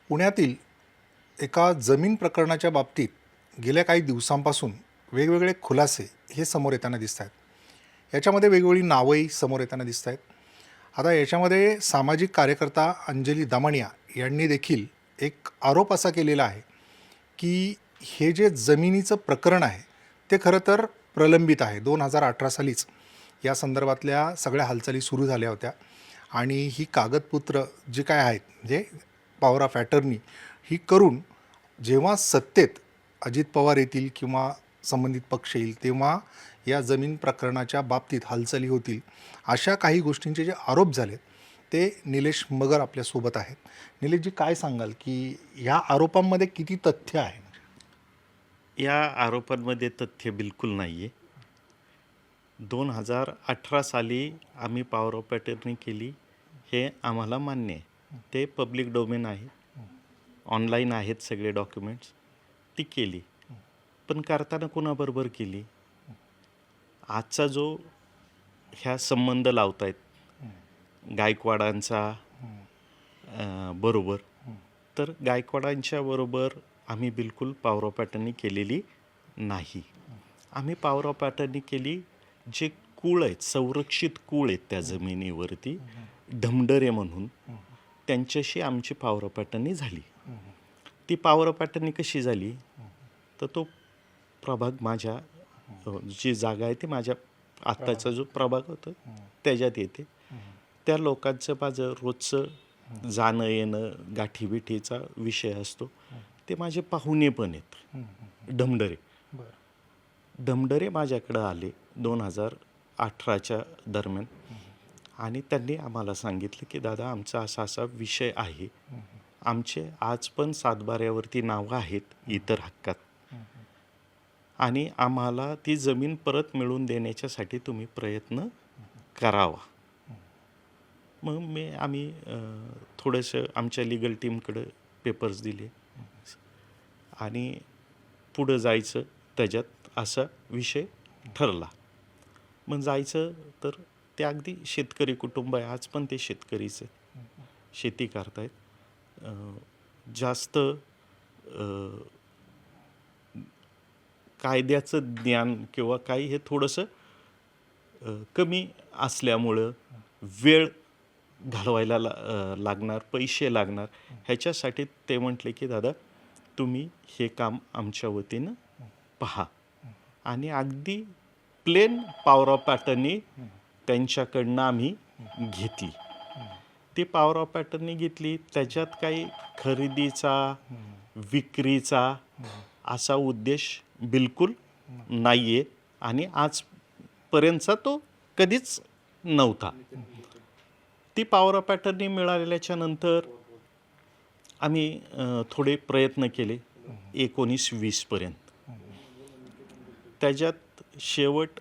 पुण्यातील एका जमीन प्रकरणाच्या बाबतीत गेल्या काही दिवसांपासून वेगवेगळे खुलासे हे समोर येताना दिसत आहेत. याच्यामध्ये वेगवेगळी नावंही समोर येताना दिसत आहेत. आता याच्यामध्ये सामाजिक कार्यकर्ता अंजली दमनिया यांनी देखील एक आरोप असा केलेला आहे की हे जे जमिनीचं प्रकरण आहे ते खरं तर प्रलंबित आहे. 2018 सालीच या संदर्भातल्या सगळ्या हालचाली सुरू झाल्या होत्या आणि ही कागदपत्र जी काय आहेत म्हणजे पॉवर ऑफ अटर्नी ही करून जेव्हा सत्तेत अजित पवार येतील किंवा संबंधित पक्ष येईल तेव्हा या जमीन प्रकरणाच्या बाबतीत हालचाली होतील, अशा काही गोष्टींचे जे आरोप झालेत ते निलेश मगर आपल्यासोबत आहेत. निलेशजी, काय सांगाल की ह्या आरोपांमध्ये किती तथ्य आहे? या आरोपांमध्ये तथ्य बिलकुल नाही आहे. 2018 साली आम्ही पॉवर ऑफ अटर्नी केली हे आम्हाला मान्य आहे. ते पब्लिक डोमेन आहे, ऑनलाईन आहेत सगळे डॉक्युमेंट्स. ती केली, पण करताना कुणाबरोबर केली? आजचा जो ह्या संबंध लावतायत गायकवाडांचा बरोबर, तर गायकवाडांच्या बरोबर आम्ही बिलकुल पॉवर ऑफ अटर्नी केलेली नाही. आम्ही पॉवर ऑफ अटर्नी केली जे कुळ आहेत, संरक्षित कुळ आहेत त्या जमिनीवरती, ढमढरे म्हणून, त्यांच्याशी आमची पॉवर ऑफ अटर्नी झाली. ती पॉवर ऑफ अटर्नी कशी झाली? तर तो प्रभाग माझ्या जी जागा आहे ती माझ्या आत्ताचा जो प्रभाग होता त्याच्यात येते. त्या लोकांचं माझं रोजचं जाणं येणं गाठीबिठीचा विषय असतो. ते माझे पाहुणे पण आहेत, ढमढरे. ढमढरे माझ्याकडं आले 2018च्या दरम्यान आणि त्यांनी आम्हाला सांगितलं की दादा, आमचा असा असा विषय आहे, आमचे आज पण सातबाऱ्यावरती नावं आहेत इतर हक्कात, आणि आम्हाला ती जमीन परत मिळवून देण्याच्यासाठी तुम्ही प्रयत्न करावा. मग आम्ही थोडंसं आमच्या लिगल टीमकडं पेपर्स दिले आणि पुढं जायचं त्याच्यात असा विषय ठरला. मग जायचं तर ते अगदी शेतकरी कुटुंब आहे, आज पण ते शेतकरीच आहेत, शेती करतायत. जास्त कायद्याचं ज्ञान किंवा काही हे थोडंसं कमी असल्यामुळं वेळ घालवायला लागणार, पैसे लागणार, ह्याच्यासाठी ते म्हटले की दादा, तुम्ही हे काम आमच्या वतीनं पहा. आणि अगदी प्लेन पॉवर ऑफ अटर्नी त्यांच्याकडनं आम्ही घेतली. ती पॉवर ऑफ अटर्नी घेतली, त्याच्यात काही खरेदीचा विक्रीचा असा उद्देश बिलकुल नाही आहे आणि आजपर्यंतचा तो कधीच नव्हता. ती पॉवर ऑफ अटर्नी मिळालेल्याच्या नंतर आम्ही थोडे प्रयत्न केले 19-20पर्यंत. त्याच्यात शेवट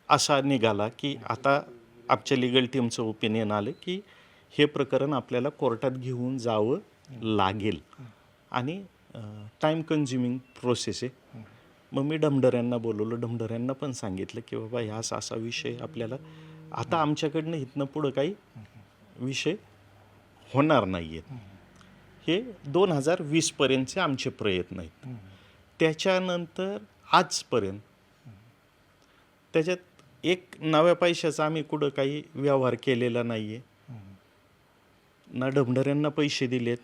असा निघाला की आता आमच्या लिगल टीमचं ओपिनियन आलं की हे प्रकरण आपल्याला कोर्टात घेऊन जावं लागेल आणि टाईम कन्झ्युमिंग प्रोसेस आहे. मग मी ढमढऱ्यांना बोलवलं, ढमढऱ्यांना पण सांगितलं की बाबा ह्या असा विषय आपल्याला आता आमच्याकडनं इथनं पुढं काही विषय होणार नाही आहेत. हे 2020पर्यंतचे आमचे प्रयत्न आहेत. त्याच्यानंतर आजपर्यंत त्याच्यात एक नव्या पैशाचा आम्ही कुठं काही व्यवहार केलेला नाही आहे. ना ढमढऱ्यांना पैसे दिलेत,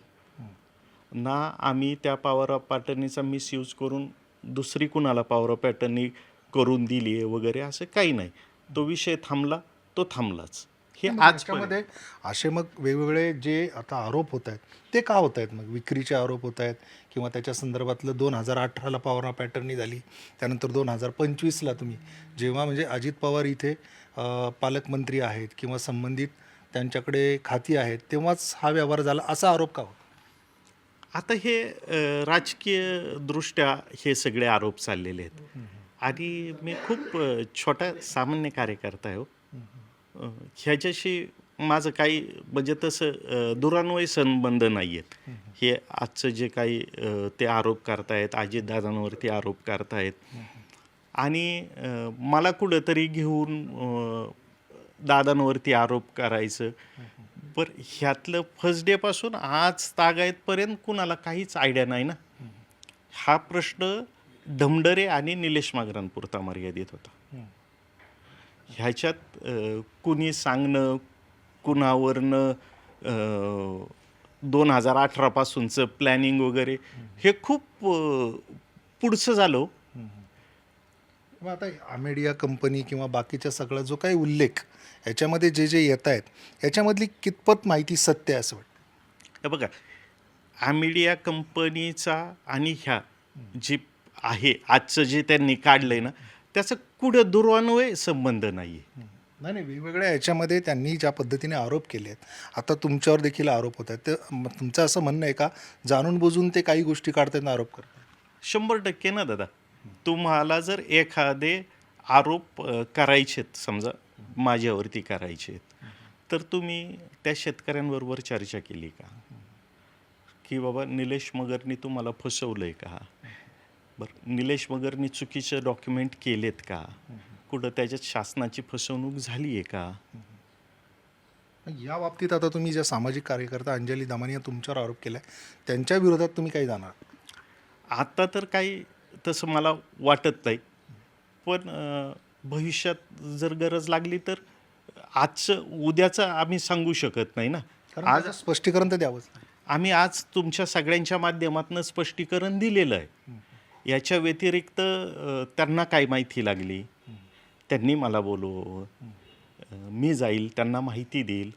ना आम्ही त्या पॉवर ऑफ अटर्नीचा मिसयूज करून दुसरी कुणाला पॉवर ऑफ अटर्नी करून दिली आहे वगैरे, असं काही नाही. तो विषय थांबला, तो थांबलाच. हे आजमध्ये असे मग वेगवेगळे जे आता आरोप होत आहेत ते का होत आहेत? मग विक्रीचे आरोप होत आहेत किंवा त्याच्या संदर्भातलं 2018ला पॉवर ऑफ अटर्नी झाली, त्यानंतर 2025ला तुम्ही जेव्हा म्हणजे अजित पवार इथे पालकमंत्री आहेत किंवा संबंधित त्यांच्याकडे खाती आहेत तेव्हाच हा व्यवहार झाला, असा आरोप का होता? आता हे राजकीय दृष्ट्या हे सगळे आरोप चाललेले आहेत आणि मी खूप छोटा सामान्य कार्यकर्ता आहे. ह्याच्याशी माझं काही म्हणजे तसं दुरान्वयी संबंध नाही आहेत. हे आजचं जे काही ते आरोप करतायत, अजितदादांवरती आरोप करतायत आणि मला कुठंतरी घेऊन दादांवरती आरोप करायचं, पण ह्यातलं फर्स्ट डेपासून आज तागायतपर्यंत कुणाला काहीच आयडिया नाही ना. हा प्रश्न ढमढरे आणि निलेश मागरांपुरता मर्यादित होता. ह्याच्यात कुणी सांगणं, कुणावरनं 2018 पासूनचं प्लॅनिंग वगैरे हे खूप पुढचं झालं हो. मग आता अमेडिया कंपनी किंवा बाकीचा सगळा जो काही उल्लेख याच्यामध्ये जे जे येत आहेत याच्यामधली कितपत माहिती सत्य आहे असं वाटतं? हे बघा, ॲमिडिया कंपनीचा आणि ह्या जी आहे आजचं जे त्यांनी काढलंय ना, त्याचा कुठं दुर्वान्वय संबंध नाही आहे. नाही नाही, वेगवेगळ्या याच्यामध्ये त्यांनी ज्या पद्धतीने आरोप केले आहेत, आता तुमच्यावर देखील आरोप होत आहेत, तर तुमचं असं म्हणणं आहे का जाणून बुजून ते काही गोष्टी काढताना आरोप करतात? 100% ना दादा. तुम्हाला जर एखादे आरोप करायचेत, समजा माझ्यावरती करायचेत, तर तुम्ही त्या शेतकऱ्यांबरोबर चर्चा केली का? की बाबा निलेश मगरनी तुम्हाला फसवलंय का? बरं, निलेश मगरनी चुकीचे डॉक्युमेंट केलेत का? कुठं त्याच्यात शासनाची फसवणूक झाली आहे का? या बाबतीत आता तुम्ही ज्या सामाजिक कार्यकर्ता अंजली दमानिया तुमच्यावर आरोप केला आहे त्यांच्या विरोधात तुम्ही काही जाणार? आता तर काही तसं मला वाटत नाही, पण भविष्यात जर गरज लागली तर आजचं उद्याचं आम्ही सांगू शकत नाही ना. कारण आज त्याचं स्पष्टीकरण तर द्यावंच. आम्ही आज तुमच्या सगळ्यांच्या माध्यमातून स्पष्टीकरण दिलेलं आहे. याच्या व्यतिरिक्त त्यांना काय माहिती लागली, त्यांनी मला बोलवावं, मी जाईल त्यांना माहिती देईल.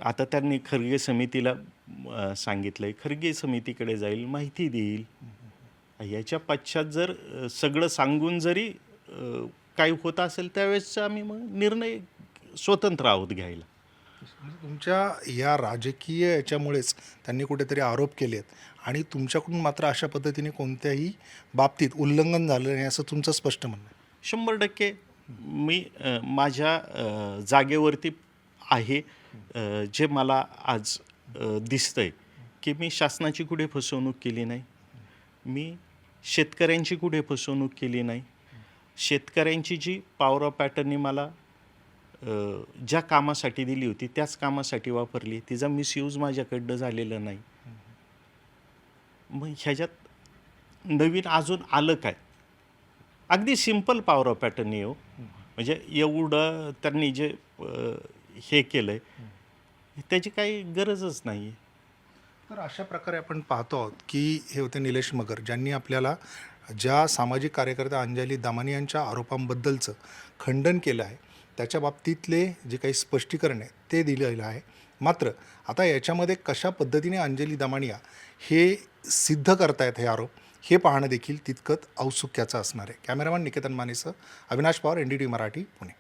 आता त्यांनी खर्गे समितीला सांगितलंय, खर्गे समितीकडे जाईल, माहिती देईल. याच्या पश्चात जर सगळं सांगून जरी काही होत असेल त्यावेळेस आम्ही मग निर्णय स्वतंत्र आहोत घ्यायला. म्हणजे तुमच्या या राजकीय याच्यामुळेच त्यांनी कुठेतरी आरोप केले आहेत आणि तुमच्याकडून मात्र अशा पद्धतीने कोणत्याही बाबतीत उल्लंघन झालं नाही असं तुमचं स्पष्ट म्हणणं आहे? 100% मी माझ्या जागेवरती आहे. जे मला आज दिसतंय की मी शासनाची कुठे फसवणूक केली नाही, मी शेतकऱ्यांची कुठे फसवणूक केली नाही. शेतकऱ्यांची जी पॉवर ऑफ पॅटर्ननी मला ज्या कामासाठी दिली होती त्याच कामासाठी वापरली, तिचा मिसयूज माझ्याकडनं झालेला नाही. मग ह्याच्यात नवीन अजून आलं काय? अगदी सिंपल पॉवर ऑफ पॅटर्न आहे हो. म्हणजे एवढं त्यांनी जे हे केलं आहे त्याची काही गरजच नाही आहे. तर अशा प्रकारे आपण पाहतो आहोत की हे होते निलेश मगर, ज्यांनी आपल्याला ज्या सामाजिक कार्यकर्ता अंजली दमानियांच्या आरोपांबद्दलचं खंडन केलं आहे त्याच्या बाबतीतले जे काही स्पष्टीकरण आहे ते दिलेलं आहे. मात्र आता याच्यामध्ये कशा पद्धतीने अंजली दमानिया हे सिद्ध करतायत हे आरोप, हे पाहणं देखील तितकंच औत्सुक्याचं असणार आहे. कॅमेरामॅन निकेतन मानेसह अविनाश पवार, NDTV मराठी, पुणे.